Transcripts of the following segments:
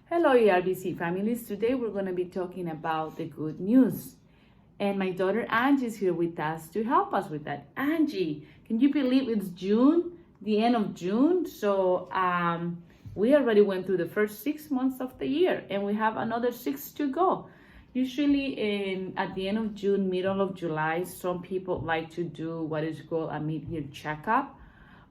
Hello, ERBC families. Today we're going to be talking about the good news. And my daughter Angie is here with us to help us with that. Angie, can you believe it's June, the end of June? So we already went through the first 6 months of the year and we have another 6 to go. Usually at the end of June, middle of July, some people like to do what is called a mid-year checkup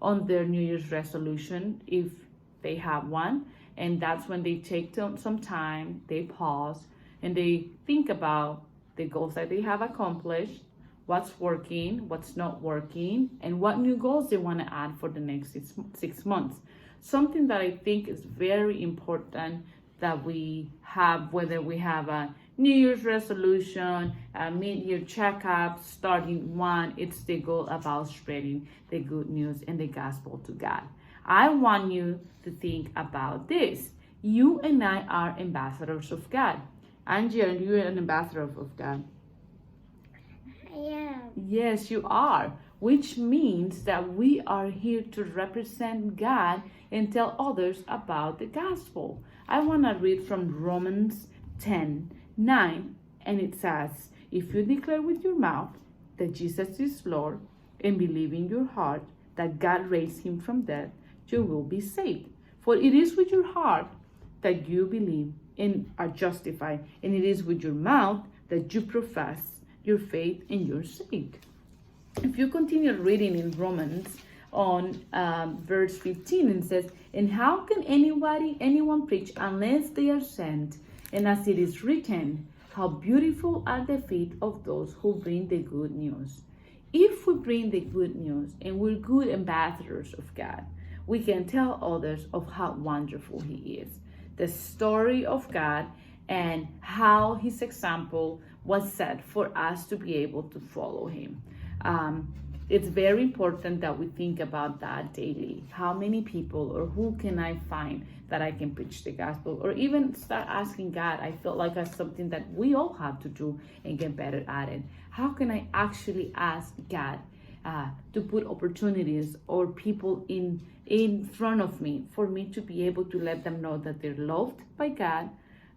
on their New Year's resolution if they have one. And that's when they take some time, they pause, and they think about the goals that they have accomplished, what's working, what's not working, and what new goals they want to add for the next 6 months. Something that I think is very important that we have, whether we have a New Year's resolution, a mid-year checkup, starting one, it's the goal about spreading the good news and the gospel to God. I want you to think about this. You and I are ambassadors of God. Angie, are you an ambassador of God? I am. Yes, you are, which means that we are here to represent God and tell others about the gospel. I want to read from Romans 10:9, and it says, if you declare with your mouth that Jesus is Lord and believe in your heart that God raised him from death, you will be saved. For it is with your heart that you believe and are justified, and it is with your mouth that you profess your faith and you're saved. If you continue reading in Romans on verse 15, it says, and how can anyone preach unless they are sent? And as it is written, how beautiful are the feet of those who bring the good news. If we bring the good news and we're good ambassadors of God, we can tell others of how wonderful he is, the story of God, and how his example was set for us to be able to follow him. It's very important that we think about that daily. How many people or who can I find that I can preach the gospel? Or even start asking God. I feel like that's something that we all have to do and get better at it. How can I actually ask God to put opportunities or people in front of me for me to be able to let them know that they're loved by God,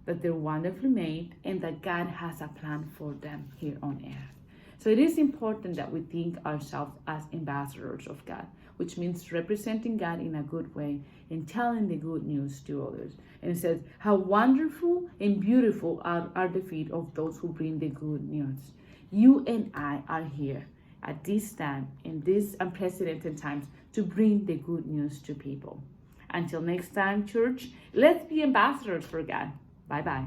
that they're wonderfully made, and that God has a plan for them here on earth. So it is important that we think ourselves as ambassadors of God, which means representing God in a good way and telling the good news to others. And it says, how wonderful and beautiful are the feet of those who bring the good news. You and I are here at this time, in these unprecedented times, to bring the good news to people. Until next time, church, let's be ambassadors for God. Bye-bye.